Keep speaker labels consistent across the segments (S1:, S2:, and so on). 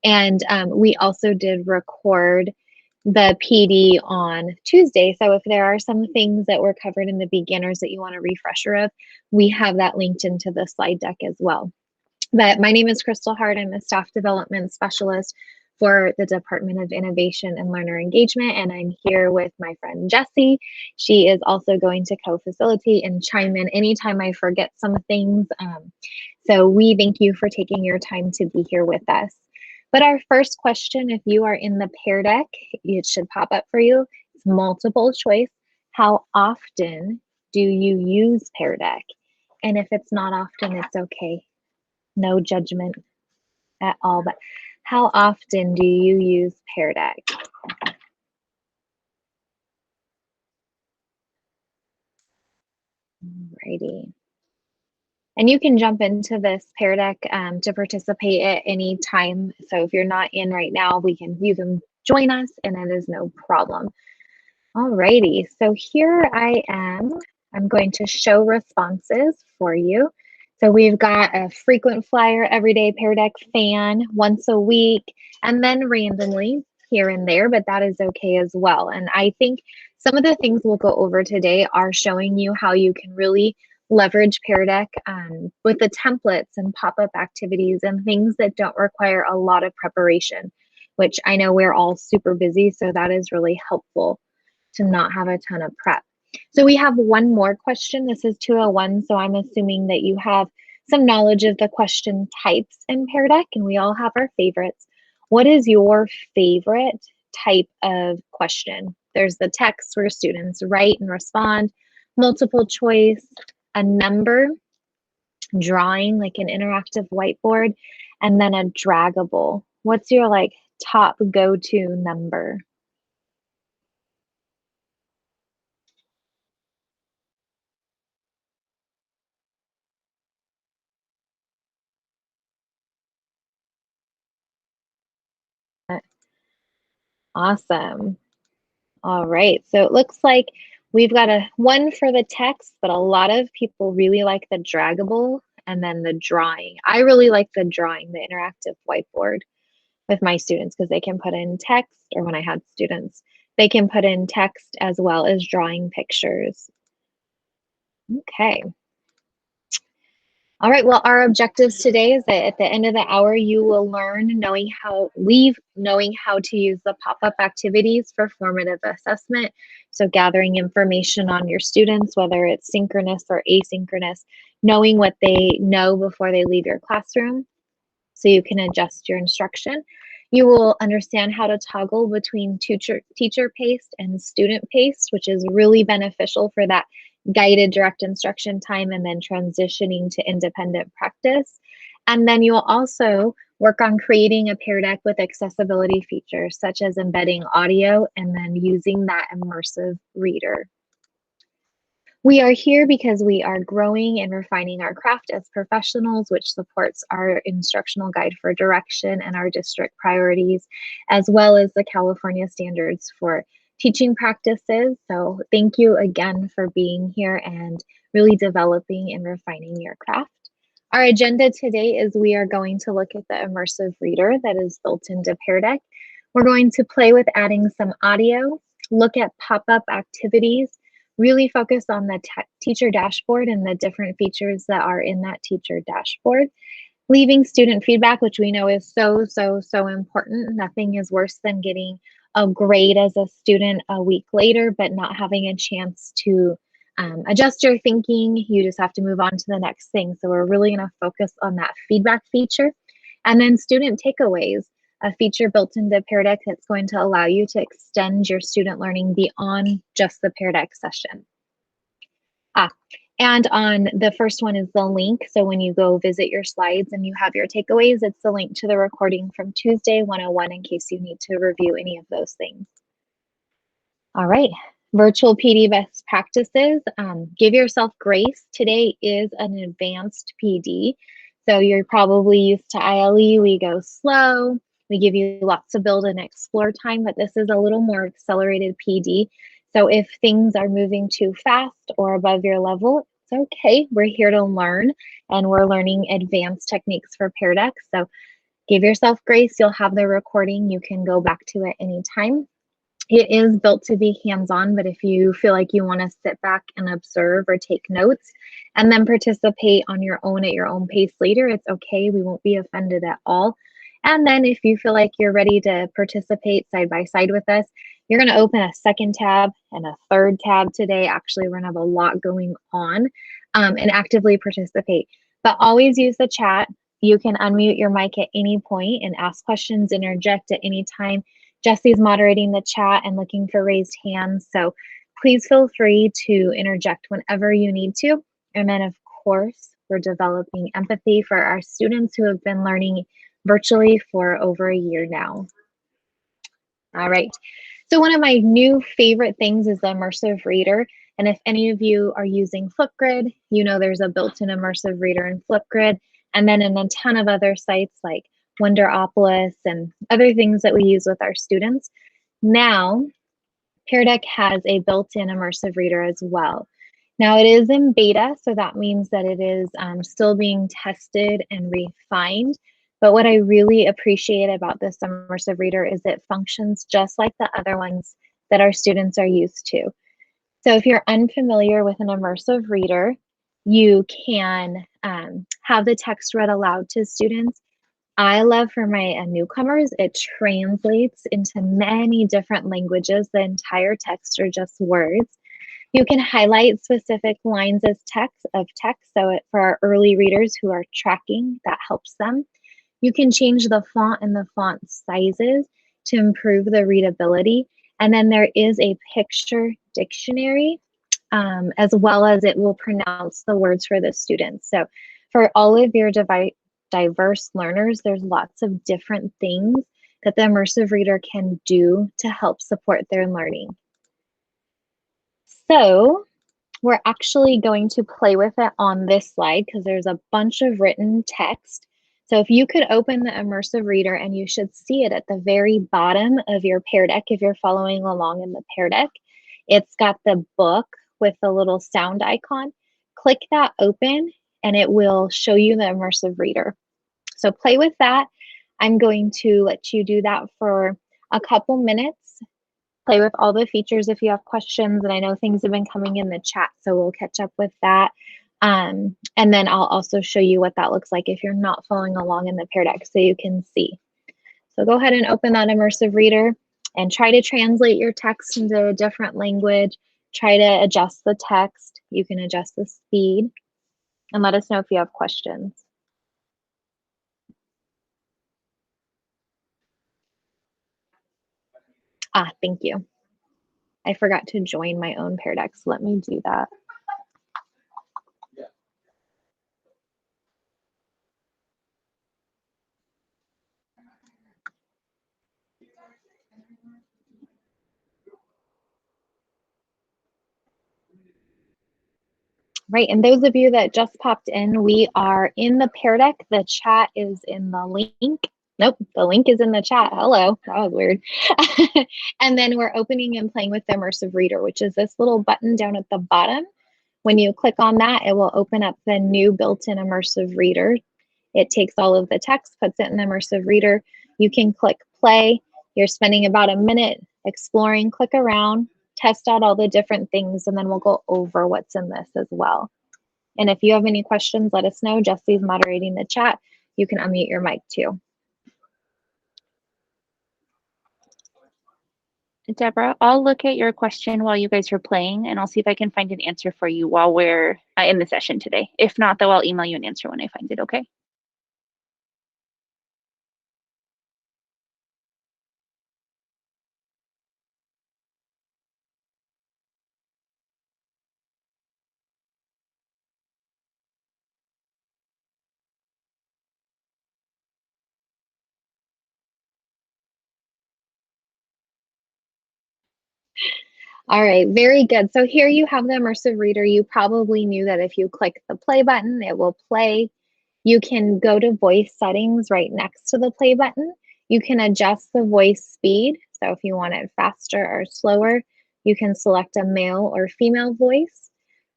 S1: And we also did record the PD on Tuesday. So if there are some things that were covered in the beginners that you want a refresher of, we have that linked into the slide deck as well. But my name is Crystal Hart. I'm a staff development specialist for the Department of Innovation and Learner Engagement, and I'm here with my friend Jessie. She is also going to co-facilitate and chime in anytime I forget some things. So we thank you for taking your time to be here with us. But our first question, if you are in the Pear deck, it should pop up for you. It's multiple choice. How often do you use Pear deck? And if it's not often, it's okay. No judgment at all. But how often do you use Pear deck? Alrighty. And you can jump into this Pear deck to participate at any time. So if you're not in right now, you can join us and it is no problem. Alrighty, so here I am. I'm going to show responses for you. So we've got a frequent flyer, everyday Pear deck fan, once a week, and then randomly here and there, but that is okay as well. And I think some of the things we'll go over today are showing you how you can really leverage Pear deck with the templates and pop-up activities and things that don't require a lot of preparation, which I know we're all super busy, so that is really helpful to not have a ton of prep. So we have one more question. This is 201, so I'm assuming that you have some knowledge of the question types in Pear deck, and we all have our favorites. What is your favorite type of question? There's the text where students write and respond, multiple choice, a number, drawing like an interactive whiteboard, and then a draggable. What's your like top go-to number? Awesome. All right, so it looks like we've got a one for the text, but a lot of people really like the draggable and then the drawing. I really like the drawing, the interactive whiteboard with my students because they can put in text, or when I had students, they can put in text as well as drawing pictures. Okay. All right, well, our objectives today is that at the end of the hour, you will knowing how to use the pop-up activities for formative assessment. So gathering information on your students, whether it's synchronous or asynchronous, knowing what they know before they leave your classroom so you can adjust your instruction. You will understand how to toggle between teacher paced and student paced, which is really beneficial for that guided direct instruction time and then transitioning to independent practice. And then you'll also work on creating a Pear deck with accessibility features such as embedding audio and then using that immersive reader. We are here because we are growing and refining our craft as professionals, which supports our instructional guide for direction and our district priorities, as well as the California standards for teaching practices. So thank you again for being here and really developing and refining your craft. Our agenda today is we are going to look at the immersive reader that is built into Pear deck. We're going to play with adding some audio, look at pop-up activities, really focus on the teacher dashboard and the different features that are in that teacher dashboard. Leaving student feedback, which we know is so important. Nothing is worse than getting a grade as a student a week later, but not having a chance to adjust your thinking. You just have to move on to the next thing. So we're really going to focus on that feedback feature. And then student takeaways, a feature built into Pear deck that's going to allow you to extend your student learning beyond just the Pear deck session. And on the first one is the link. So when you go visit your slides and you have your takeaways, it's the link to the recording from Tuesday 101 in case you need to review any of those things. All right, virtual PD best practices. Give yourself grace. Today is an advanced PD. So you're probably used to ILE. We go slow. We give you lots of build and explore time, but this is a little more accelerated PD. So if things are moving too fast or above your level, it's okay. We're here to learn, and we're learning advanced techniques for Pear deck. So Give yourself grace. You'll have the recording. You can go back to it anytime. It is built to be hands-on, but if you feel like you want to sit back and observe or take notes and then participate on your own at your own pace later, it's okay. We won't be offended at all. And then if you feel like you're ready to participate side by side with us, you're going to open a second tab and a third tab today. Actually, we're going to have a lot going on and actively participate. But always use the chat. You can unmute your mic at any point and ask questions, interject at any time. Jesse's moderating the chat and looking for raised hands. So please feel free to interject whenever you need to. And then of course, we're developing empathy for our students who have been learning virtually for over a year now. All right. So one of my new favorite things is the immersive reader. And if any of you are using Flipgrid, you know there's a built-in immersive reader in Flipgrid. And then in a ton of other sites like Wonderopolis and other things that we use with our students. Now, Pear Deck has a built-in immersive reader as well. Now it is in beta, so that means that it is still being tested and refined. But what I really appreciate about this immersive reader is it functions just like the other ones that our students are used to. So if you're unfamiliar with an immersive reader, you can have the text read aloud to students. I love for my newcomers, it translates into many different languages. The entire text are just words. You can highlight specific lines as text. So for our early readers who are tracking, that helps them. You can change the font and the font sizes to improve the readability. And then there is a picture dictionary, as well as it will pronounce the words for the students. So for all of your diverse learners, there's lots of different things that the immersive reader can do to help support their learning. So we're actually going to play with it on this slide because there's a bunch of written text. So if you could open the immersive reader, and you should see it at the very bottom of your Pear Deck if you're following along in the Pear Deck. It's got the book with the little sound icon. Click that open and it will show you the immersive reader. So play with that. I'm going to let you do that for a couple minutes. Play with all the features if you have questions, and I know things have been coming in the chat, so we'll catch up with that. And then I'll also show you what that looks like if you're not following along in the Pear Deck so you can see. So go ahead and open that immersive reader and try to translate your text into a different language. Try to adjust the text. You can adjust the speed, and let us know if you have questions. Thank you. I forgot to join my own Pear Deck, so let me do that. Right, and those of you that just popped in, we are in the Pear Deck. The chat is in the link. Nope, the link is in the chat. Hello, that was weird. And then we're opening and playing with the immersive reader, which is this little button down at the bottom. When you click on that, it will open up the new built-in immersive reader. It takes all of the text, puts it in the immersive reader. You can click play. You're spending about a minute exploring, click around, test out all the different things, and then we'll go over what's in this as well. And if you have any questions, let us know. Jesse's moderating the chat. You can unmute your mic too.
S2: Deborah, I'll look at your question while you guys are playing, and I'll see if I can find an answer for you while we're in the session today. If not, though, I'll email you an answer when I find it, okay?
S1: All right, very good. So here you have the immersive reader. You probably knew that if you click the play button, it will play. You can go to voice settings right next to the play button. You can adjust the voice speed. So if you want it faster or slower, you can select a male or female voice.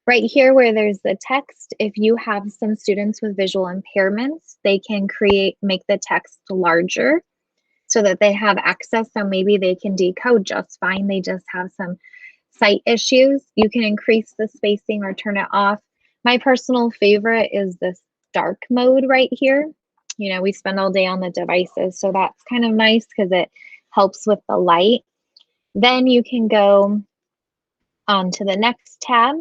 S1: Right here where there's the text, if you have some students with visual impairments, they can make the text larger so that they have access. So maybe they can decode just fine. They just have some sight issues. You can increase the spacing or turn it off. My personal favorite is this dark mode right here. You know, we spend all day on the devices, so that's kind of nice because it helps with the light. Then you can go on to the next tab,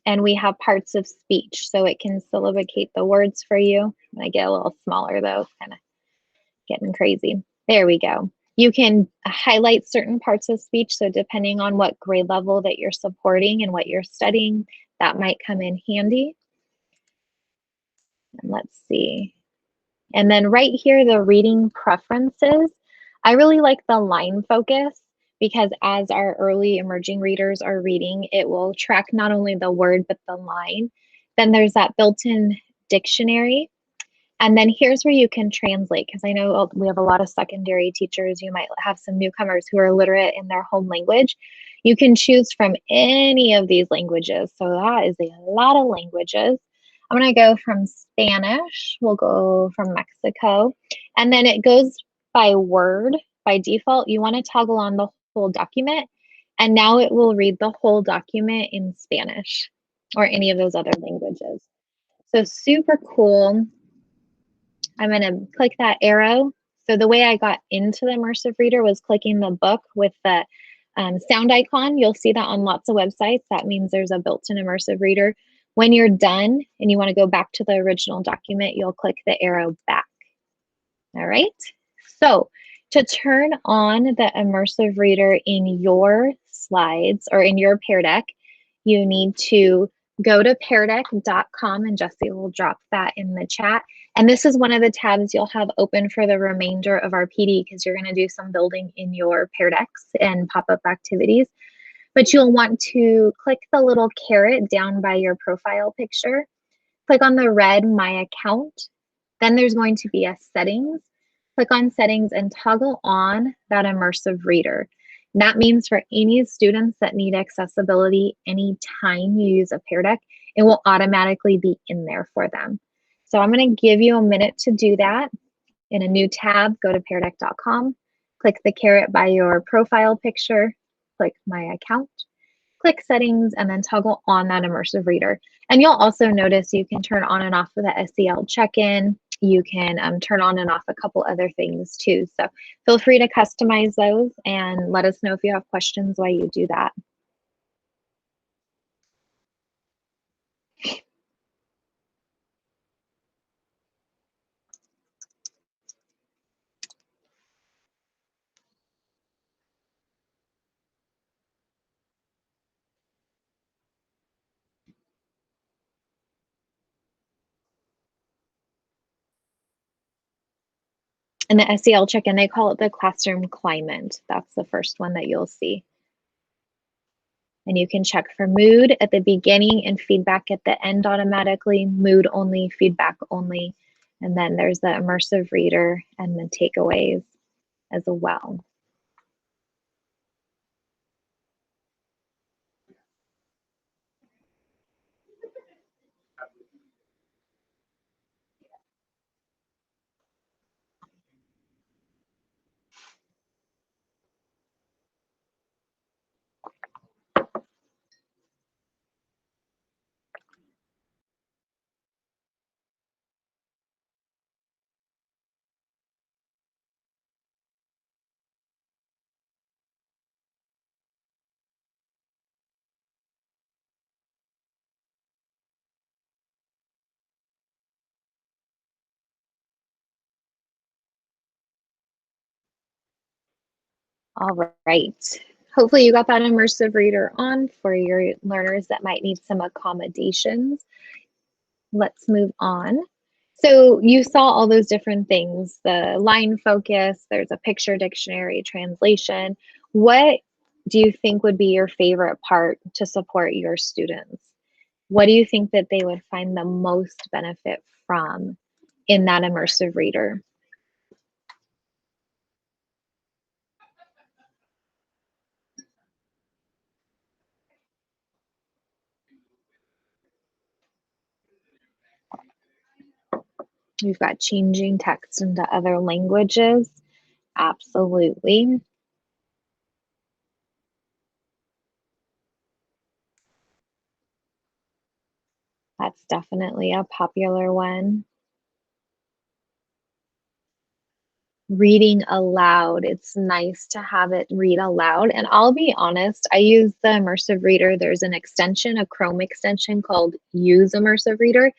S1: and we have parts of speech, so it can syllabicate the words for you. I get a little smaller though, kind of getting crazy. There we go. You can highlight certain parts of speech, so depending on what grade level that you're supporting and what you're studying, that might come in handy. And let's see. And then right here, the reading preferences. I really like the line focus because as our early emerging readers are reading, it will track not only the word, but the line. Then there's that built-in dictionary. And then here's where you can translate, because I know we have a lot of secondary teachers. You might have some newcomers who are literate in their home language. You can choose from any of these languages. So that is a lot of languages. I'm going to go from Spanish. We'll go from Mexico. And then it goes by word. By default, you want to toggle on the whole document. And now it will read the whole document in Spanish or any of those other languages. So super cool. I'm going to click that arrow. So the way I got into the immersive reader was clicking the book with the sound icon. You'll see that on lots of websites. That means there's a built-in immersive reader. When you're done and you want to go back to the original document, you'll click the arrow back. All right. So to turn on the immersive reader in your slides or in your Pear Deck, you need to go to peardeck.com, and Jesse will drop that in the chat. And this is one of the tabs you'll have open for the remainder of our PD because you're going to do some building in your Pear Decks and pop-up activities. But you'll want to click the little caret down by your profile picture. Click on the red My Account. Then there's going to be a Settings. Click on Settings and toggle on that immersive reader. That means for any students that need accessibility anytime you use a Pear Deck, it will automatically be in there for them. So I'm going to give you a minute to do that. In a new tab, go to peardeck.com, click the caret by your profile picture, click My Account, click Settings, and then toggle on that immersive reader. And you'll also notice you can turn on and off of the SEL check-in. You can turn on and off a couple other things too. So feel free to customize those and let us know if you have questions while you do that. And the SEL check-in, they call it the classroom climate. That's the first one that you'll see. And you can check for mood at the beginning and feedback at the end automatically, mood only, feedback only. And then there's the immersive reader and the takeaways as well. All right. Hopefully you got that immersive reader on for your learners that might need some accommodations. Let's move on. So you saw all those different things, the line focus, there's a picture dictionary, translation. What do you think would be your favorite part to support your students? What do you think that they would find the most benefit from in that immersive reader? We've got changing text into other languages. Absolutely. That's definitely a popular one. Reading aloud. It's nice to have it read aloud. And I'll be honest, I use the Immersive Reader. There's an extension, a Chrome extension called Use Immersive Reader.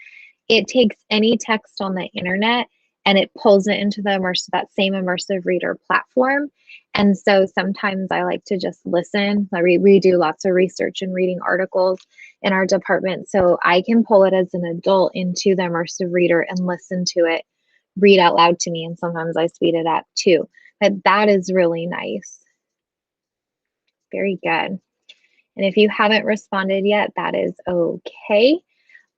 S1: It takes any text on the internet and it pulls it into that same Immersive Reader platform. And so sometimes I like to just listen. We do lots of research and reading articles in our department. So I can pull it as an adult into the Immersive Reader and listen to it read out loud to me. And sometimes I speed it up too. But that is really nice. Very good. And if you haven't responded yet, that is okay.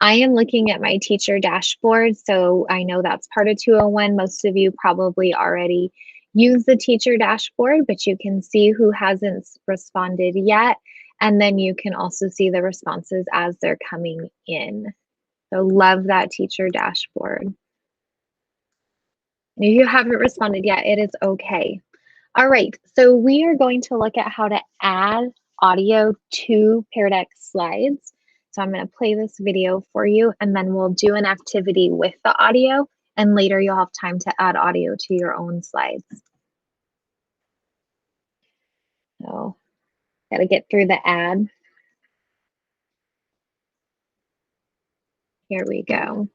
S1: I am looking at my teacher dashboard, so I know that's part of 201. Most of you probably already use the teacher dashboard, but you can see who hasn't responded yet. And then you can also see the responses as they're coming in. So love that teacher dashboard. And if you haven't responded yet, it is okay. All right, so we are going to look at how to add audio to Pear Deck slides. So I'm going to play this video for you, and then we'll do an activity with the audio, and later you'll have time to add audio to your own slides. So, got to get through the ad. Here we go.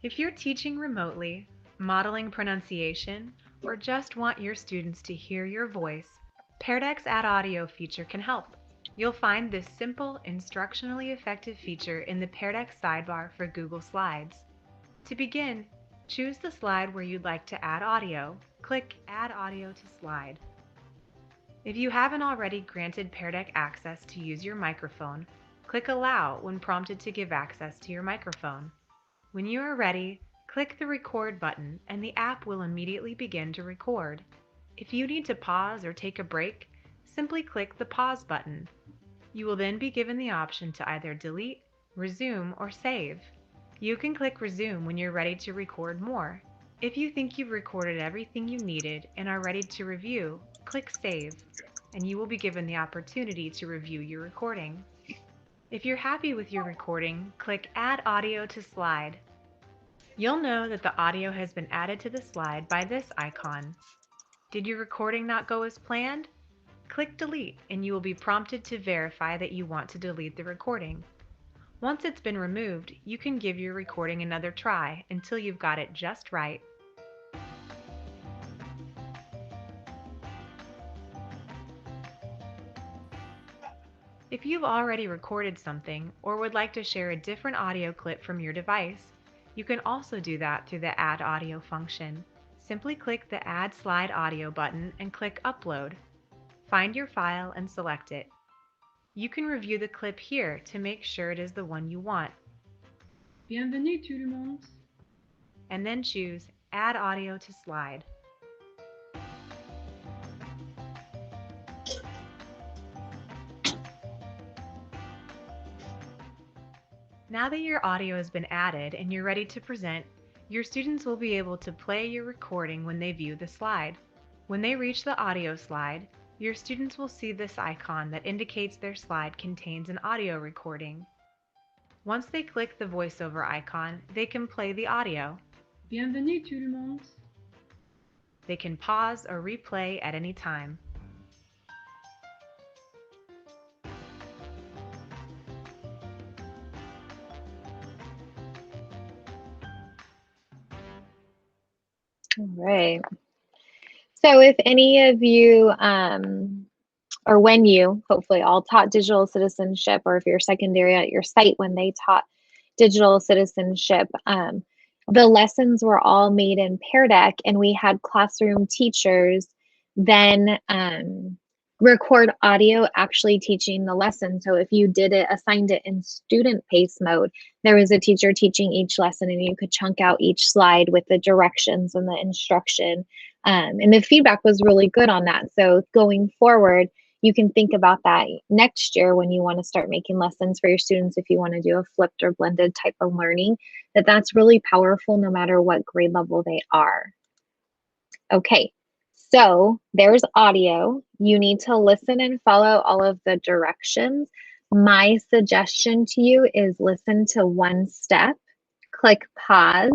S3: If you're teaching remotely, modeling pronunciation, or just want your students to hear your voice, Pear Deck's Add Audio feature can help. You'll find this simple, instructionally effective feature in the Pear Deck sidebar for Google Slides. To begin, choose the slide where you'd like to add audio. Click Add Audio to Slide. If you haven't already granted Pear Deck access to use your microphone, click Allow when prompted to give access to your microphone. When you are ready, click the Record button and the app will immediately begin to record. If you need to pause or take a break, simply click the Pause button. You will then be given the option to either delete, resume, or save. You can click Resume when you're ready to record more. If you think you've recorded everything you needed and are ready to review, click Save, and you will be given the opportunity to review your recording. If you're happy with your recording, click Add Audio to Slide. You'll know that the audio has been added to the slide by this icon. Did your recording not go as planned? Click Delete and you will be prompted to verify that you want to delete the recording. Once it's been removed, you can give your recording another try until you've got it just right. If you've already recorded something or would like to share a different audio clip from your device, you can also do that through the Add Audio function. Simply click the Add Slide Audio button and click Upload. Find your file and select it. You can review the clip here to make sure it is the one you want.
S4: Bienvenue tout le monde.
S3: And then choose Add Audio to Slide. Now that your audio has been added and you're ready to present, your students will be able to play your recording when they view the slide. When they reach the audio slide, your students will see this icon that indicates their slide contains an audio recording. Once they click the voiceover icon, they can play the audio.
S4: Bienvenue tout le monde.
S3: They can pause or replay at any time.
S1: All right. So if any of you, or when you, hopefully all taught digital citizenship, or if you're secondary at your site when they taught digital citizenship, the lessons were all made in Pear Deck, and we had classroom teachers then record audio actually teaching the lesson. So if you did it, assigned it in student pace mode, there was a teacher teaching each lesson and you could chunk out each slide with the directions and the instruction. And the feedback was really good on that. So going forward, you can think about that next year when you want to start making lessons for your students, if you want to do a flipped or blended type of learning, that's really powerful no matter what grade level they are. Okay, so there's audio. You need to listen and follow all of the directions. My suggestion to you is listen to one step, click pause,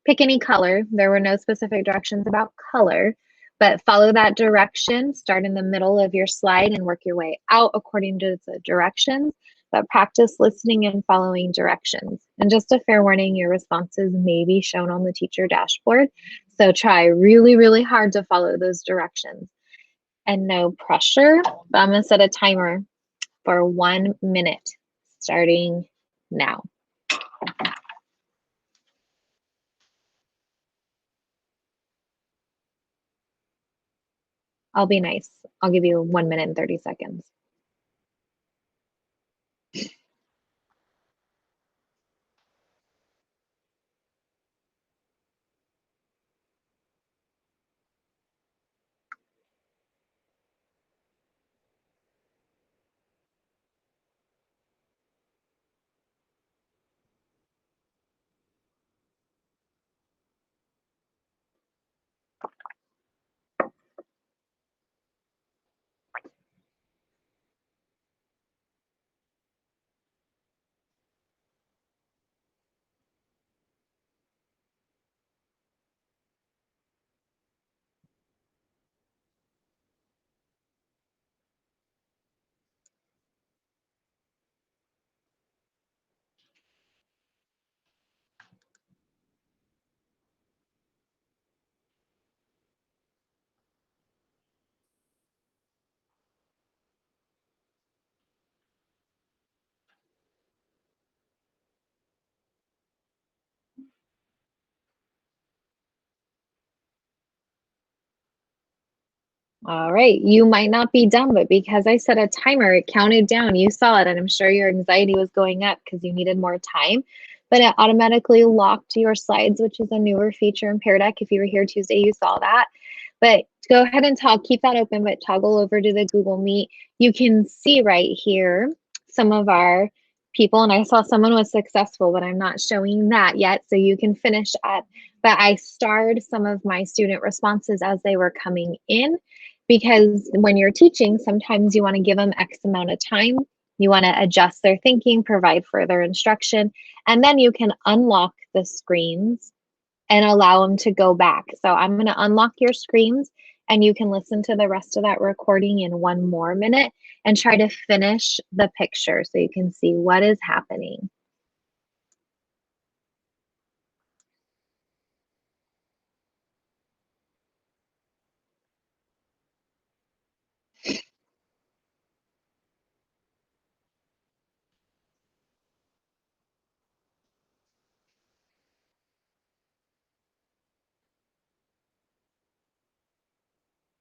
S1: pick any color. There were no specific directions about color, but follow that direction. Start in the middle of your slide and work your way out according to the directions, but practice listening and following directions. And just a fair warning, your responses may be shown on the teacher dashboard. So try really, really hard to follow those directions. And no pressure, but I'm gonna set a timer for 1 minute starting now. I'll be nice. I'll give you 1 minute and 30 seconds. All right, you might not be done, but because I set a timer, it counted down. You saw it, and I'm sure your anxiety was going up because you needed more time, but it automatically locked your slides, which is a newer feature in Pear Deck. If you were here Tuesday, you saw that. But go ahead and keep that open, but toggle over to the Google Meet. You can see right here some of our people, and I saw someone was successful, but I'm not showing that yet, so you can finish up. But I starred some of my student responses as they were coming in, because when you're teaching, sometimes you want to give them X amount of time. You want to adjust their thinking, provide further instruction, and then you can unlock the screens and allow them to go back. So I'm going to unlock your screens and you can listen to the rest of that recording in 1 more minute and try to finish the picture so you can see what is happening.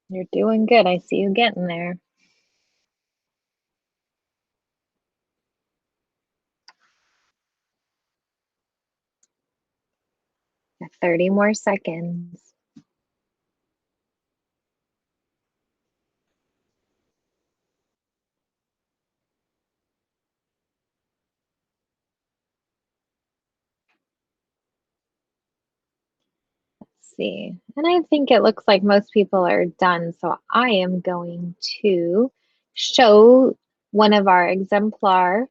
S1: You're doing good. I see you getting there. 30 more seconds. See, and I think it looks like most people are done, so I am going to show one of our exemplar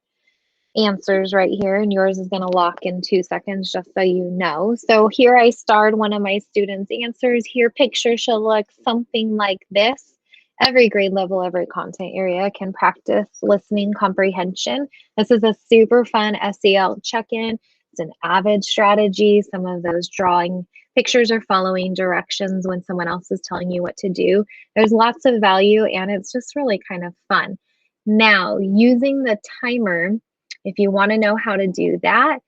S1: answers right here, and yours is going to lock in 2 seconds, just so you know. So here I starred one of my students' answers. Here picture should look something like this. Every grade level, every content area can practice listening comprehension. This is a super fun SEL check-in. It's an AVID strategy. Some of those drawing pictures are following directions when someone else is telling you what to do. There's lots of value and it's just really kind of fun. Now, using the timer, if you want to know how to do that,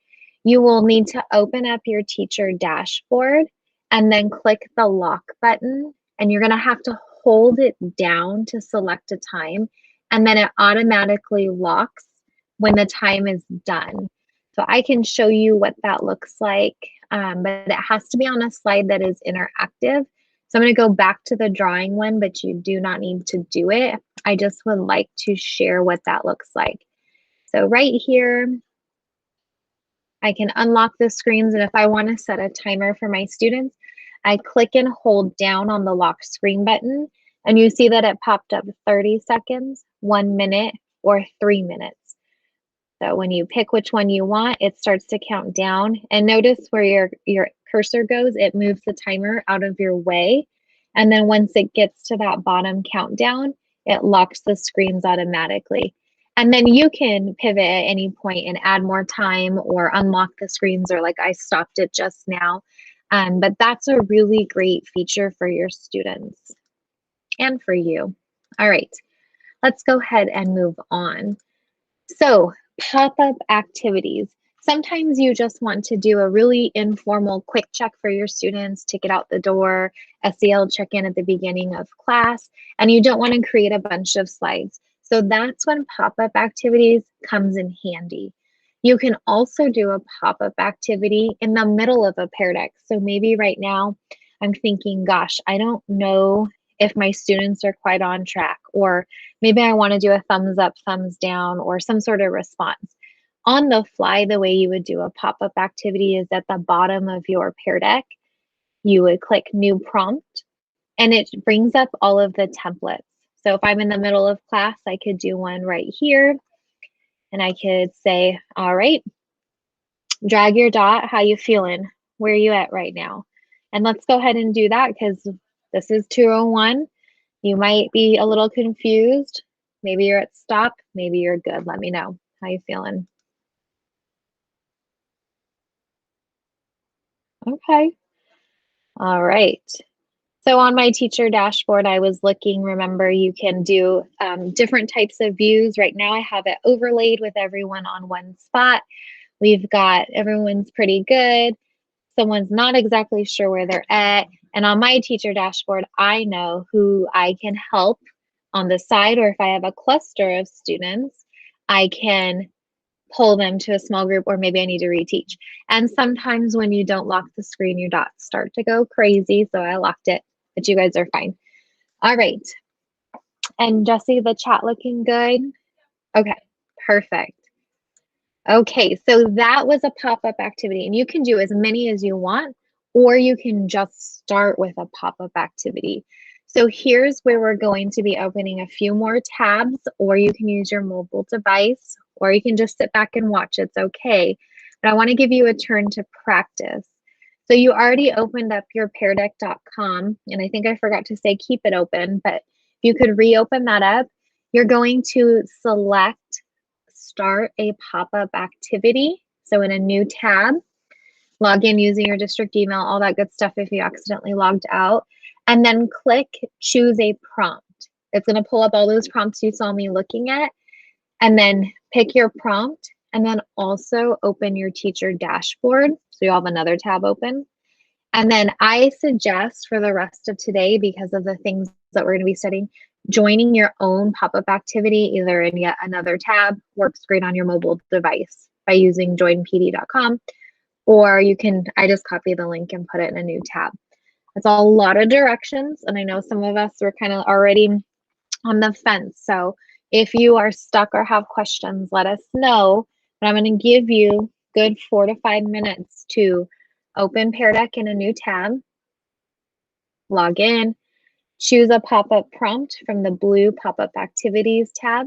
S1: you will need to open up your teacher dashboard and then click the lock button. And you're going to have to hold it down to select a time, and then it automatically locks when the time is done. So I can show you what that looks like, but it has to be on a slide that is interactive. So I'm going to go back to the drawing one, but you do not need to do it. I just would like to share what that looks like. So right here, I can unlock the screens, and if I want to set a timer for my students, I click and hold down on the lock screen button, and you see that it popped up 30 seconds, 1 minute, or 3 minutes. So when you pick which one you want, it starts to count down. And notice where your cursor goes, it moves the timer out of your way. And then once it gets to that bottom countdown, it locks the screens automatically. And then you can pivot at any point and add more time or unlock the screens, or like I stopped it just now. But that's a really great feature for your students and for you. All right, let's go ahead and move on. So pop-up activities. Sometimes you just want to do a really informal quick check for your students to get out the door, SEL check-in at the beginning of class, and you don't want to create a bunch of slides. So that's when pop-up activities comes in handy. You can also do a pop-up activity in the middle of a Pear Deck. So maybe right now I'm thinking, gosh, I don't know if my students are quite on track, or maybe I want to do a thumbs up, thumbs down, or some sort of response. On the fly, the way you would do a pop-up activity is at the bottom of your Pear Deck. You would click New Prompt, and it brings up all of the templates. So if I'm in the middle of class, I could do one right here, and I could say, all right, drag your dot, how you feeling? Where are you at right now? And let's go ahead and do that, because this is 201. You might be a little confused. Maybe you're at stop, maybe you're good. Let me know. How you feeling? Okay. All right. So on my teacher dashboard, I was looking, remember you can do different types of views. Right now I have it overlaid with everyone on one spot. We've got everyone's pretty good. Someone's not exactly sure where they're at. And on my teacher dashboard, I know who I can help on the side, or if I have a cluster of students, I can pull them to a small group, or maybe I need to reteach. And sometimes when you don't lock the screen, your dots start to go crazy. So I locked it, but you guys are fine. All right. And Jesse, the chat looking good? Okay, perfect. Okay, so that was a pop-up activity, and you can do as many as you want, or you can just start with a pop-up activity. So here's where we're going to be opening a few more tabs, or you can use your mobile device, or you can just sit back and watch. It's okay. But I want to give you a turn to practice. So you already opened up your peardeck.com, and I think I forgot to say keep it open, but if you could reopen that up, you're going to select start a pop-up activity. So in a new tab, log in using your district email, all that good stuff if you accidentally logged out, and then click choose a prompt. It's going to pull up all those prompts you saw me looking at, and then pick your prompt, and then also open your teacher dashboard. So you'll have another tab open. And then I suggest for the rest of today, because of the things that we're going to be studying, joining your own pop-up activity, either in yet another tab, works great on your mobile device by using joinpd.com, or you can, I just copy the link and put it in a new tab. It's a lot of directions, and I know some of us were kind of already on the fence. So if you are stuck or have questions, let us know. But I'm going to give you good 4 to 5 minutes to open Pear Deck in a new tab, log in, choose a pop-up prompt from the blue pop-up activities tab,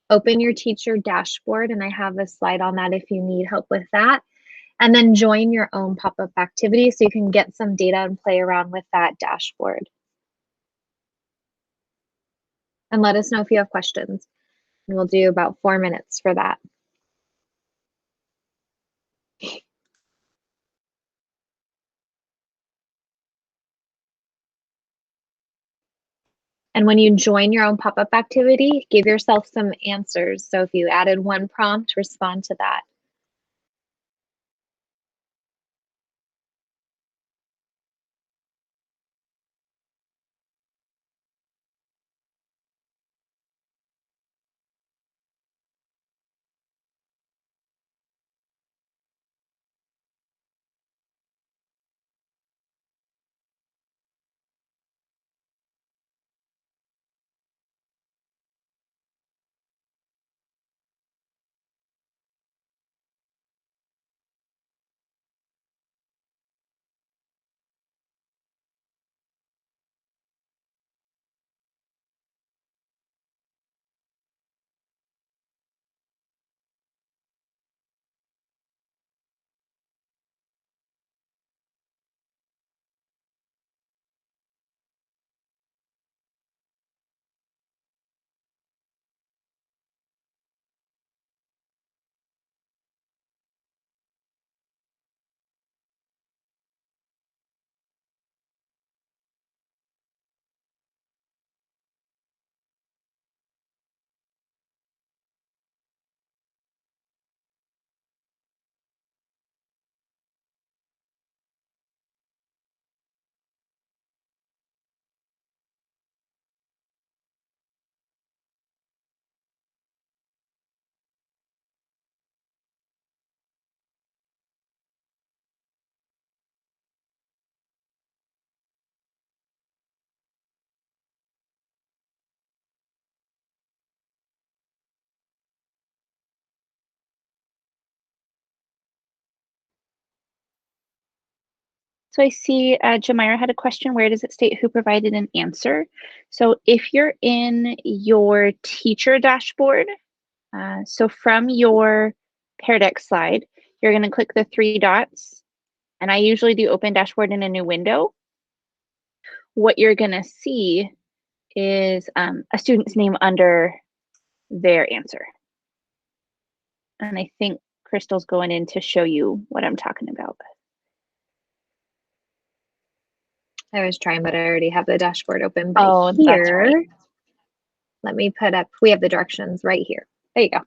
S1: open your teacher dashboard, and I have a slide on that if you need help with that, and then join your own pop-up activity so you can get some data and play around with that dashboard. And let us know if you have questions. And we'll do about 4 minutes for that. And when you join your own pop-up activity, give yourself some answers. So if you added one prompt, respond to that.
S2: So I see Jamira had a question. Where does it state who provided an answer? So if you're in your teacher dashboard, so from your Pear Deck slide, you're going to click the three dots. And I usually do open dashboard in a new window. What you're going to see is a student's name under their answer. And I think Crystal's going in to show you what I'm talking about.
S1: I was trying, but I already have the dashboard open. But
S2: Oh,
S1: here,
S2: that's right.
S1: let me put up, we have the directions right here. There you go.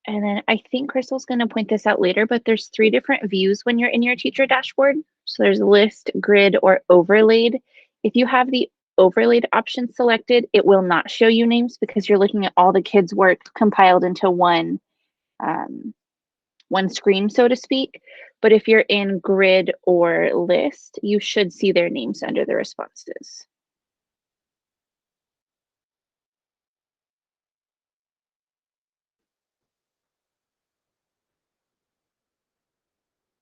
S2: And then I think Crystal's going to point this out later, but there's three different views when you're in your teacher dashboard. So there's list, grid, or overlaid. If you have the overlaid option selected, it will not show you names because you're looking at all the kids' work compiled into one screen, so to speak. But if you're in grid or list, you should see their names under the responses.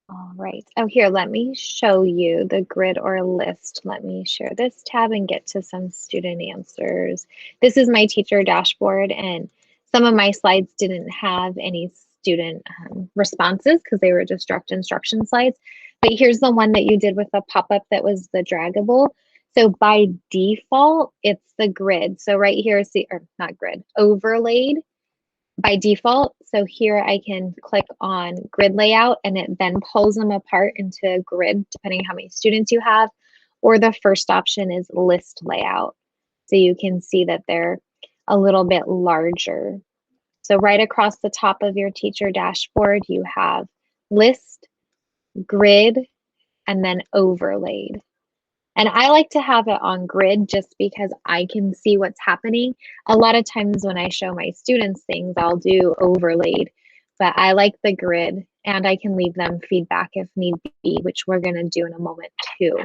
S1: All right. Oh, here, let me show you the grid or list. Let me share this tab and get to some student answers. This is my teacher dashboard, and some of my slides didn't have any student responses because they were just direct instruction slides. But here's the one that you did with the pop-up that was the draggable. So by default, it's the grid. So right here is the, or not grid, overlaid by default. So here I can click on grid layout and it then pulls them apart into a grid depending how many students you have. Or the first option is list layout. So you can see that they're a little bit larger. So right across the top of your teacher dashboard, you have list, grid, and then overlaid. And I like to have it on grid just because I can see what's happening. A lot of times when I show my students things, I'll do overlaid, but I like the grid and I can leave them feedback if need be, which we're going to do in a moment too.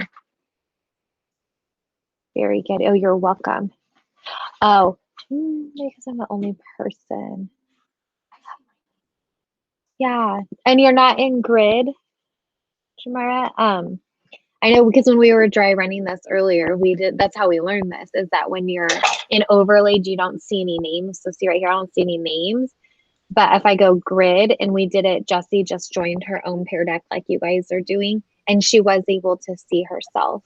S1: Very good. Oh, you're welcome. Oh, because I'm the only person. Yeah, and you're not in grid, Jamara. I know because when we were dry running this earlier, that's how we learned this, is that when you're in overlaid, you don't see any names. So see right here, I don't see any names. But if I go grid, and we did it, Jessie just joined her own Pear Deck like you guys are doing, and she was able to see herself.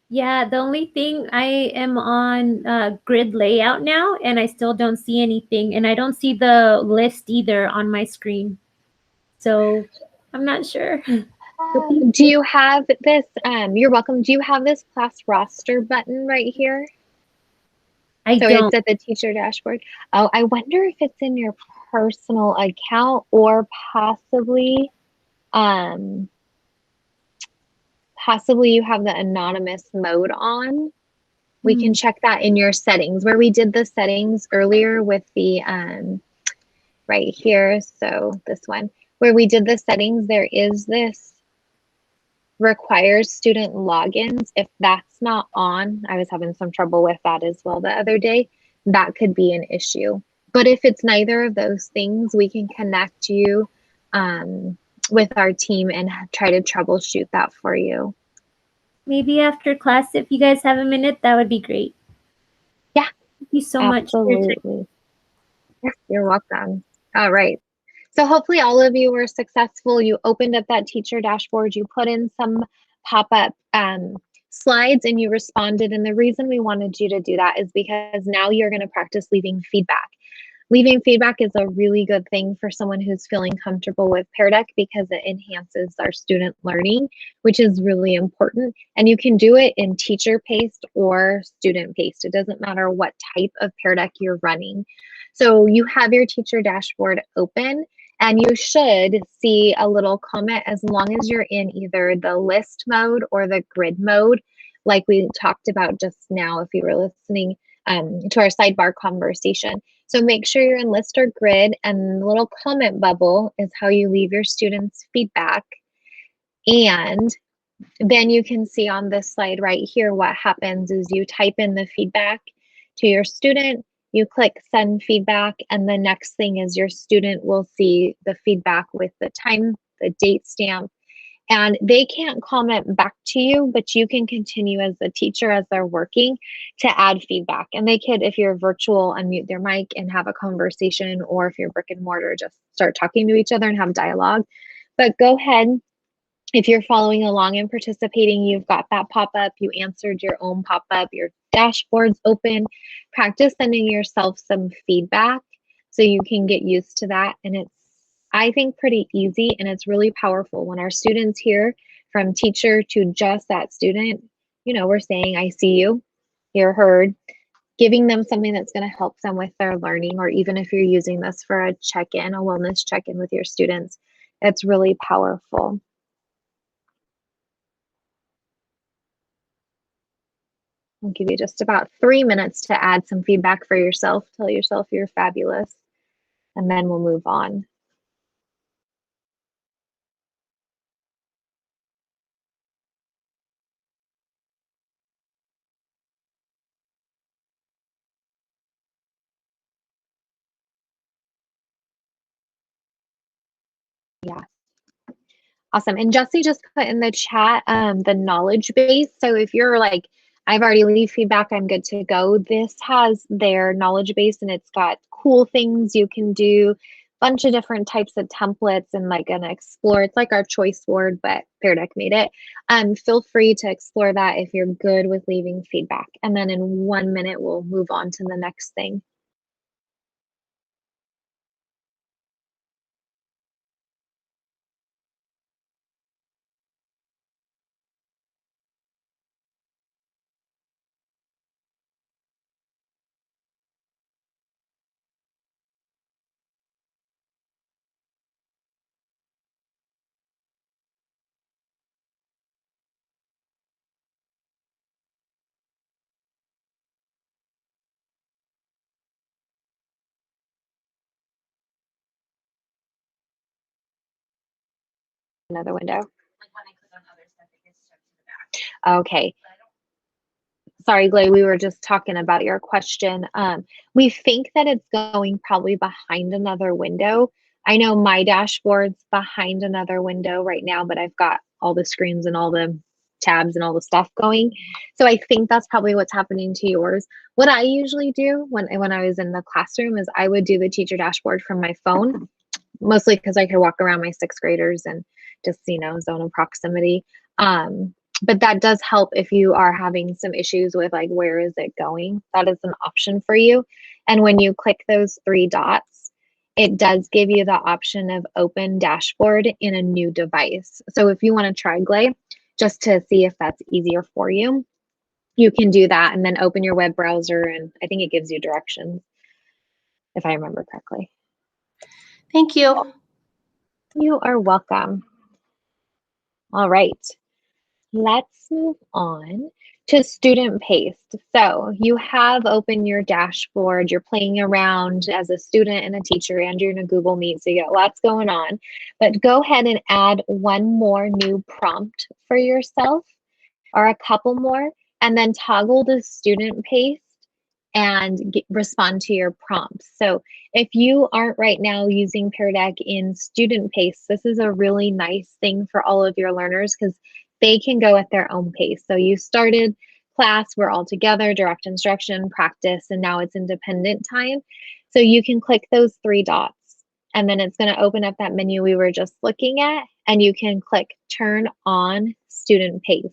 S5: Yeah, the only thing, I am on grid layout now, and I still don't see anything. And I don't see the list either on my screen. So I'm not sure.
S1: Do you have this, you're welcome, do you have this class roster button right here?
S5: I
S1: So
S5: don't.
S1: it's at the teacher dashboard. Oh, I wonder if it's in your personal account or possibly possibly you have the anonymous mode on. We can check that in your settings where we did the settings earlier with the right here. So this one where we did the settings, there is this requires student logins. If that's not on, I was having some trouble with that as well the other day. That could be an issue. But if it's neither of those things, we can connect you with our team and try to troubleshoot that for you.
S5: Maybe after class, if you guys have a minute, that would be great.
S1: Yeah.
S5: Thank you so
S1: Absolutely.
S5: much.
S1: Yes, you're welcome. All right. So hopefully all of you were successful. You opened up that teacher dashboard, you put in some pop-up slides and you responded. And the reason we wanted you to do that is because now you're going to practice leaving feedback. Leaving feedback is a really good thing for someone who's feeling comfortable with Pear Deck because it enhances our student learning, which is really important. And you can do it in teacher paced or student paced. It doesn't matter what type of Pear Deck you're running. So you have your teacher dashboard open and you should see a little comment as long as you're in either the list mode or the grid mode, like we talked about just now if you were listening to our sidebar conversation. So make sure you're in list or grid, and the little comment bubble is how you leave your students feedback. And then you can see on this slide right here, what happens is you type in the feedback to your student, you click send feedback, and the next thing is your student will see the feedback with the time the date stamp. And they can't comment back to you, but you can continue as the teacher as they're working to add feedback. And they could, if you're virtual, unmute their mic and have a conversation, or if you're brick and mortar, just start talking to each other and have dialogue. But go ahead. If you're following along and participating, you've got that pop-up, you answered your own pop-up, your dashboard's open. Practice sending yourself some feedback so you can get used to that. And it's, I think, pretty easy, and it's really powerful when our students hear from teacher to just that student, you know, we're saying, I see you, you're heard, giving them something that's going to help them with their learning, or even if you're using this for a check-in, a wellness check-in with your students, it's really powerful. I'll give you just about 3 minutes to add some feedback for yourself. Tell yourself you're fabulous, and then we'll move on. Yeah. Awesome. And Jesse just put in the chat the knowledge base. So if you're like, I've already leave feedback, I'm good to go, this has their knowledge base, and it's got cool things you can do, bunch of different types of templates, and like an explore. It's like our choice board, but Pear Deck made it. Feel free to explore that if you're good with leaving feedback. And then in 1 minute, we'll move on to the next thing. Another window. Okay. Sorry, Glay, we were just talking about your question. We think that it's going probably behind another window. I know my dashboard's behind another window right now, but I've got all the screens and all the tabs and all the stuff going. So I think that's probably what's happening to yours. What I usually do when I was in the classroom is I would do the teacher dashboard from my phone, mostly because I could walk around my sixth graders and just, you know, zone of proximity. But that does help if you are having some issues with like, where is it going? That is an option for you. And when you click those 3 dots, it does give you the option of open dashboard in a new device. So if you want to try Glay, just to see if that's easier for you, you can do that and then open your web browser, and I think it gives you directions, if I remember correctly.
S6: Thank you.
S1: You are welcome. All right. Let's move on to student paced. So you have opened your dashboard, you're playing around as a student and a teacher, and you're in a Google Meet, so you got lots going on. But go ahead and add one more new prompt for yourself, or a couple more, and then toggle the student paced and respond to your prompts. So if you aren't right now using Pear Deck in student pace, this is a really nice thing for all of your learners because they can go at their own pace. So you started class, we're all together, direct instruction, practice, and now it's independent time. So you can click those 3 dots, and then it's going to open up that menu we were just looking at, and you can click turn on student pace.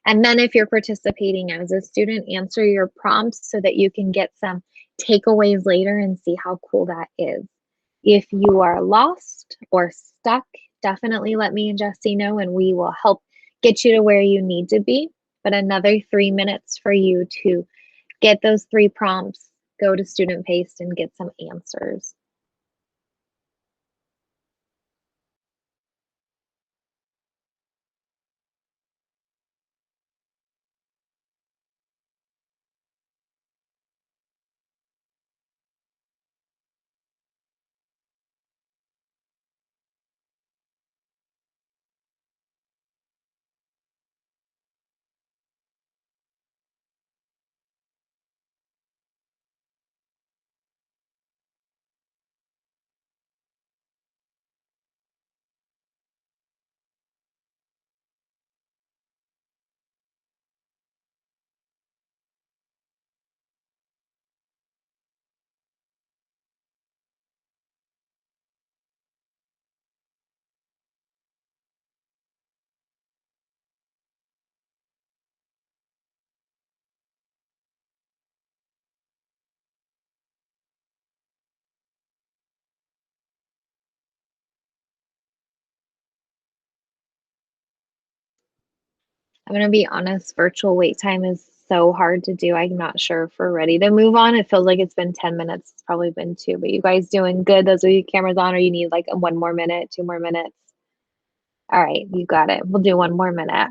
S1: And then if you're participating as a student, answer your prompts so that you can get some takeaways later and see how cool that is. If you are lost or stuck, definitely let me and Jesse know, and we will help get you to where you need to be. But another 3 minutes for you to get those 3 prompts, go to student pace, and get some answers. I'm going to be honest, virtual wait time is so hard to do. I'm not sure if we're ready to move on. It feels like it's been 10 minutes. It's probably been 2, but you guys doing good? Those with your cameras on, or you need like 1 more minute, 2 more minutes? All right, you got it. We'll do 1 more minute.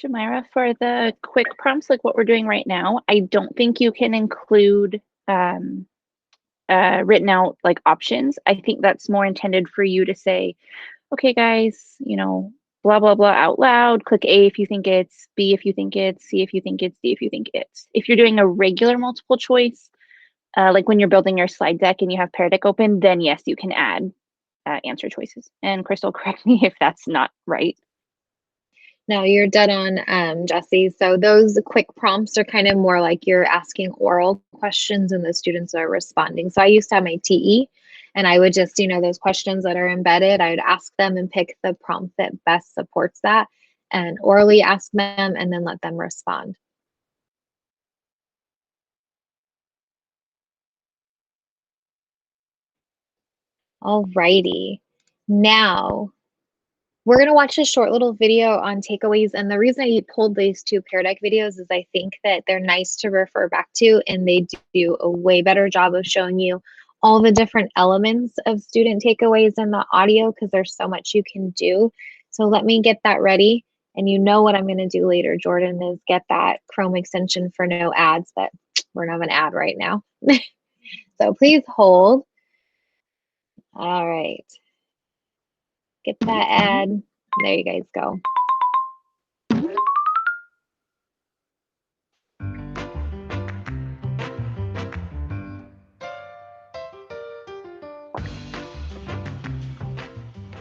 S2: Jamira, for the quick prompts, like what we're doing right now, I don't think you can include written out like options. I think that's more intended for you to say, okay, guys, you know, blah, blah, blah out loud. Click A if you think it's, B if you think it's, C if you think it's, D if you think it's. If you're doing a regular multiple choice, like when you're building your slide deck and you have Pear Deck open, then yes, you can add answer choices. And Crystal, correct me if that's not right.
S1: No, you're dead on, Jesse. So those quick prompts are kind of more like you're asking oral questions and the students are responding. So I used to have my TE and I would just, those questions that are embedded, I would ask them and pick the prompt that best supports that and orally ask them and then let them respond. All righty. Now, we're going to watch a short little video on takeaways. And the reason I pulled these 2 Pear Deck videos is I think that they're nice to refer back to, and they do a way better job of showing you all the different elements of student takeaways in the audio because there's so much you can do. So let me get that ready. And you know what I'm going to do later, Jordan, is get that Chrome extension for no ads, but we're not an ad right now. So please hold. All right. Get that ad. There you guys go.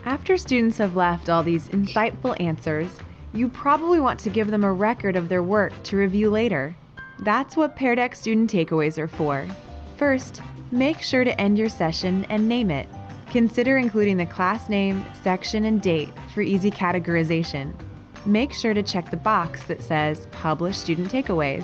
S3: After students have left all these insightful answers, you probably want to give them a record of their work to review later. That's what Pear Deck student takeaways are for. First, make sure to end your session and name it. Consider including the class name, section, and date for easy categorization. Make sure to check the box that says Publish Student Takeaways.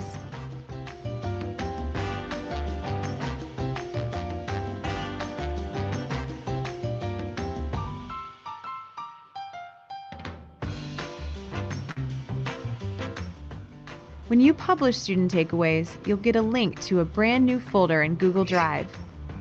S3: When you publish student takeaways, you'll get a link to a brand new folder in Google Drive.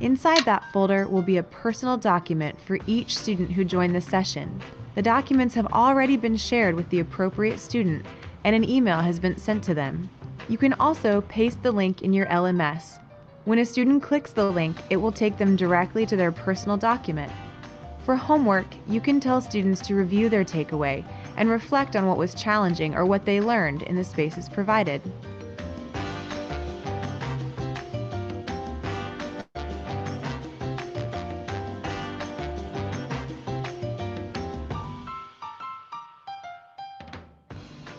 S3: Inside that folder will be a personal document for each student who joined the session. The documents have already been shared with the appropriate student, and an email has been sent to them. You can also paste the link in your LMS. When a student clicks the link, it will take them directly to their personal document. For homework, you can tell students to review their takeaway and reflect on what was challenging or what they learned in the spaces provided.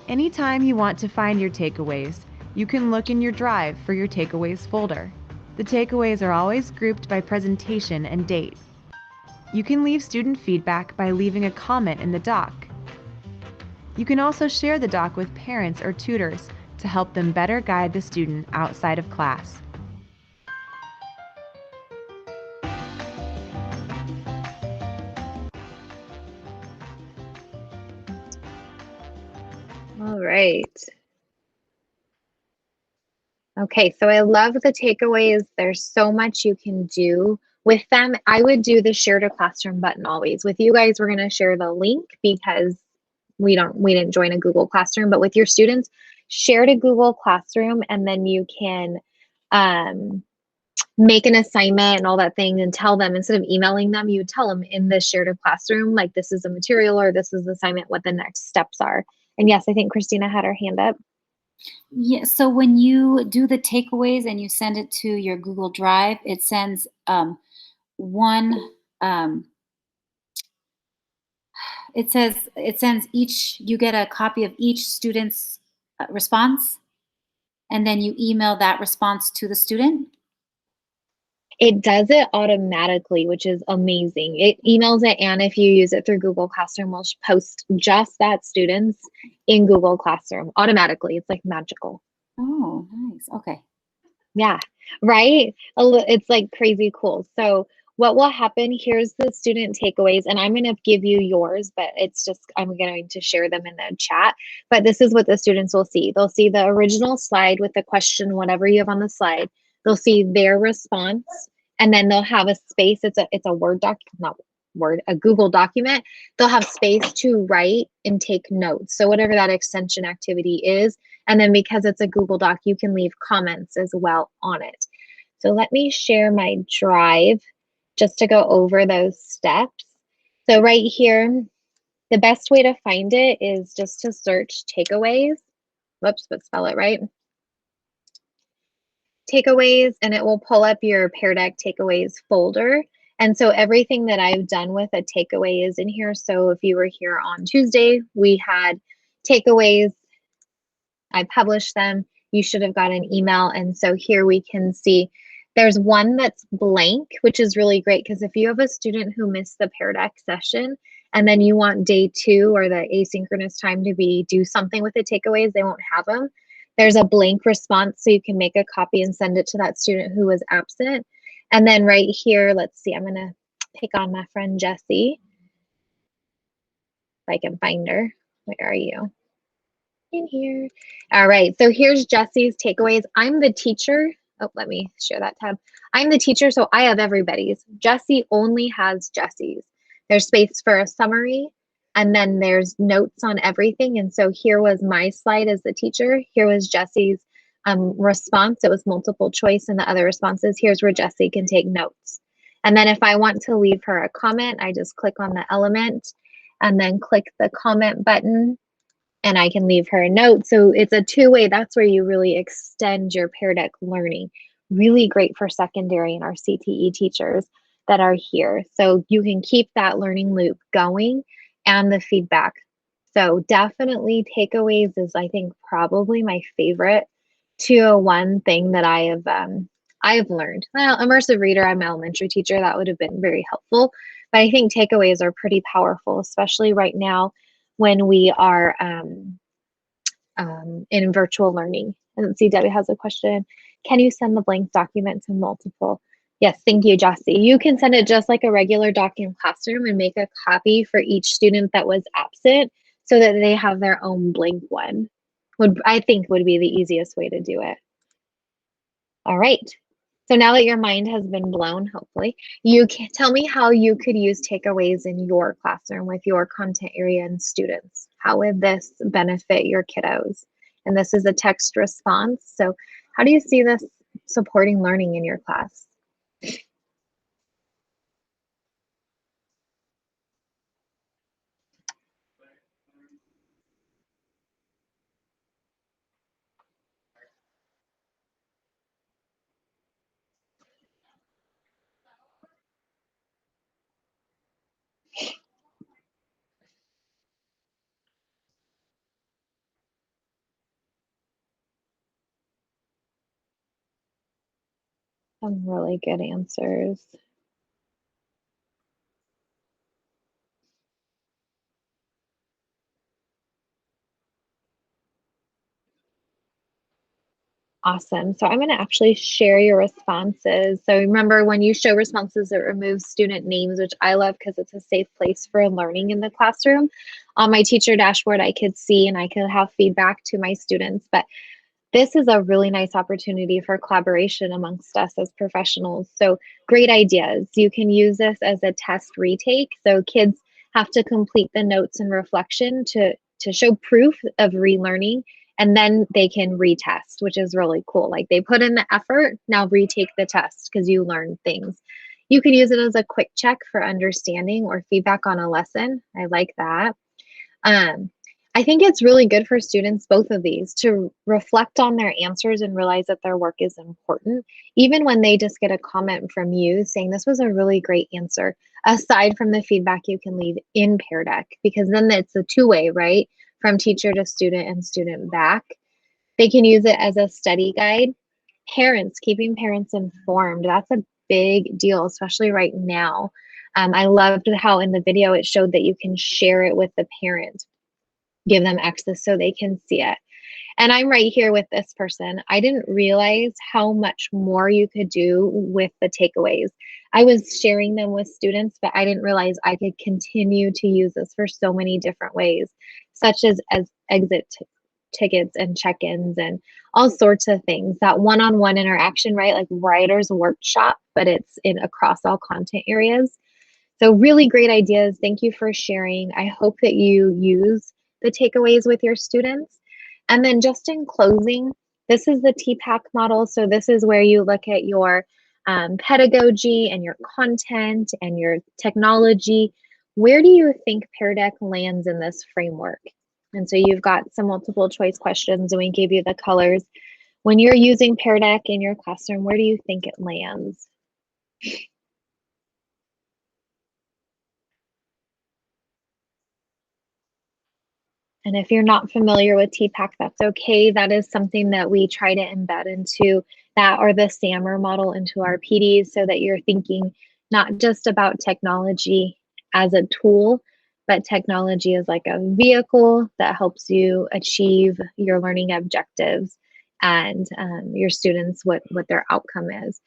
S3: Anytime you want to find your takeaways, you can look in your drive for your takeaways folder. The takeaways are always grouped by presentation and date. You can leave student feedback by leaving a comment in the doc. You can also share the doc with parents or tutors to help them better guide the student outside of class.
S1: All right. Okay, so I love the takeaways. There's so much you can do with them. I would do the share to classroom button always. With you guys, we're going to share the link because we didn't join a Google Classroom, but with your students, share to Google Classroom, and then you can make an assignment and all that thing and tell them, instead of emailing them, you tell them in the share to classroom, like this is a material or this is the assignment, what the next steps are. And yes, I think Christina had her hand up.
S7: Yeah, so when you do the takeaways and you send it to your Google Drive, it sends it sends you get a copy of each student's response, and then you email that response to the student.
S1: It does it automatically, which is amazing. It emails it, and if you use it through Google Classroom, we'll post just that students in Google Classroom automatically. It's like magical.
S7: Oh, nice. Okay.
S1: Yeah, right? It's like crazy cool. So what will happen, here's the student takeaways, and I'm going to give you yours, but it's just, I'm going to share them in the chat. But this is what the students will see. They'll see the original slide with the question, whatever you have on the slide. They'll see their response, and then they'll have a space. It's a Word doc, not Word, a Google document. They'll have space to write and take notes. So whatever that extension activity is, and then because it's a Google Doc, you can leave comments as well on it. So let me share my drive just to go over those steps. So right here, the best way to find it is just to search takeaways. Whoops, but spell it right. Takeaways, and it will pull up your Pear Deck takeaways folder. And so everything that I've done with a takeaway is in here. So if you were here on Tuesday, we had takeaways. I published them. You should have got an email. And so here we can see there's one that's blank, which is really great because if you have a student who missed the Pear Deck session and then you want day 2 or the asynchronous time to do something with the takeaways, they won't have them. There's a blank response, so you can make a copy and send it to that student who was absent. And then right here, let's see, I'm going to pick on my friend Jessie. If I can find her. Where are you? In here. All right, so here's Jessie's takeaways. I'm the teacher. Oh, let me share that tab. I'm the teacher, so I have everybody's. Jessie only has Jessie's. There's space for a summary, and then there's notes on everything. And so here was my slide as the teacher. Here was Jessie's response. It was multiple choice, and the other responses. Here's where Jessie can take notes. And then if I want to leave her a comment, I just click on the element and then click the comment button, and I can leave her a note. So it's a two-way. That's where you really extend your Pear Deck learning. Really great for secondary and our CTE teachers that are here. So you can keep that learning loop going and the feedback. So definitely takeaways is, I think, probably my favorite 201 thing that I have learned. Well, immersive reader, I'm an elementary teacher. That would have been very helpful. But I think takeaways are pretty powerful, especially right now when we are in virtual learning. And let's see, Debbie has a question. Can you send the blank document to multiple? Yes, thank you, Jessie. You can send it just like a regular doc in Classroom and make a copy for each student that was absent so that they have their own blank one. I think would be the easiest way to do it. All right. So now that your mind has been blown, hopefully, you can tell me how you could use takeaways in your classroom with your content area and students. How would this benefit your kiddos? And this is a text response. So how do you see this supporting learning in your class? Some really good answers. Awesome. So I'm going to actually share your responses. So remember, when you show responses, it removes student names, which I love because it's a safe place for learning in the classroom. On my teacher dashboard, I could see and I could have feedback to my students, but this is a really nice opportunity for collaboration amongst us as professionals. So great ideas. You can use this as a test retake. So kids have to complete the notes and reflection to show proof of relearning, and then they can retest, which is really cool. Like they put in the effort, now retake the test because you learned things. You can use it as a quick check for understanding or feedback on a lesson. I like that. I think it's really good for students, both of these, to reflect on their answers and realize that their work is important, even when they just get a comment from you saying this was a really great answer, aside from the feedback you can leave in Pear Deck, because then it's a two-way, right? From teacher to student and student back. They can use it as a study guide. Parents, keeping parents informed, that's a big deal, especially right now. I loved how in the video it showed that you can share it with the parent, give them access so they can see it. And I'm right here with this person. I didn't realize how much more you could do with the takeaways. I was sharing them with students, but I didn't realize I could continue to use this for so many different ways, such as exit tickets and check-ins and all sorts of things. That one-on-one interaction, right? Like writer's workshop, but it's in across all content areas. So really great ideas. Thank you for sharing. I hope that you use the takeaways with your students. And then just in closing, this is the TPAC model. So this is where you look at your pedagogy and your content and your technology. Where do you think Pear Deck lands in this framework? And so you've got some multiple choice questions and we gave you the colors. When you're using Pear Deck in your classroom, where do you think it lands? And if you're not familiar with TPAC, that's okay. That is something that we try to embed into that or the SAMR model into our PDs so that you're thinking not just about technology as a tool, but technology is like a vehicle that helps you achieve your learning objectives and your students what their outcome is.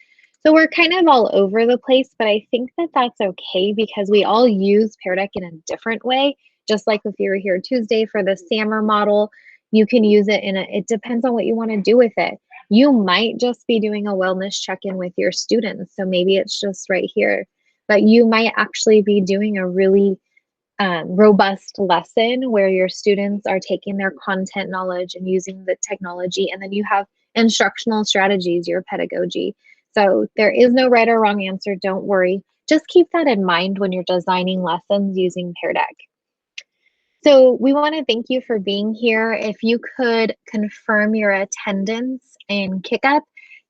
S1: So we're kind of all over the place, but I think that that's okay because we all use Pear Deck in a different way. Just like if you were here Tuesday for the SAMR model, you can use it it depends on what you want to do with it. You might just be doing a wellness check-in with your students. So maybe it's just right here, but you might actually be doing a really robust lesson where your students are taking their content knowledge and using the technology, and then you have instructional strategies, your pedagogy. So there is no right or wrong answer, don't worry. Just keep that in mind when you're designing lessons using Pear Deck. So we want to thank you for being here. If you could confirm your attendance in KickUp,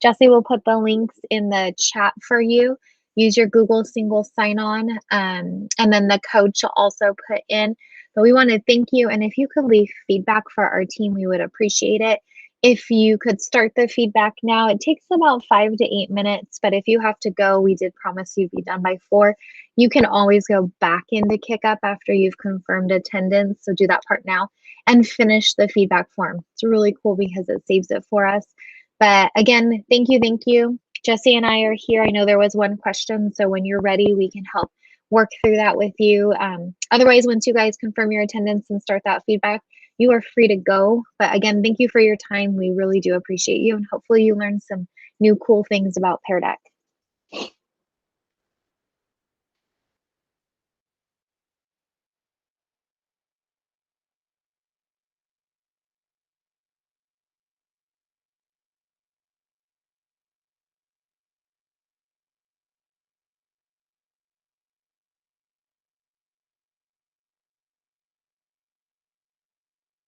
S1: Jesse will put the links in the chat for you. Use your Google single sign-on, and then the code she'll also put in. But we want to thank you, and if you could leave feedback for our team, we would appreciate it. If you could start the feedback now, it takes about 5 to 8 minutes, but if you have to go, we did promise you'd be done by 4. You can always go back into KickUp after you've confirmed attendance, so do that part now, and finish the feedback form. It's really cool because it saves it for us. But again, thank you, thank you. Jesse and I are here. I know there was one question, so when you're ready, we can help work through that with you. Otherwise, once you guys confirm your attendance and start that feedback, you are free to go. But again, thank you for your time. We really do appreciate you, and hopefully you learned some new cool things about Pear Deck.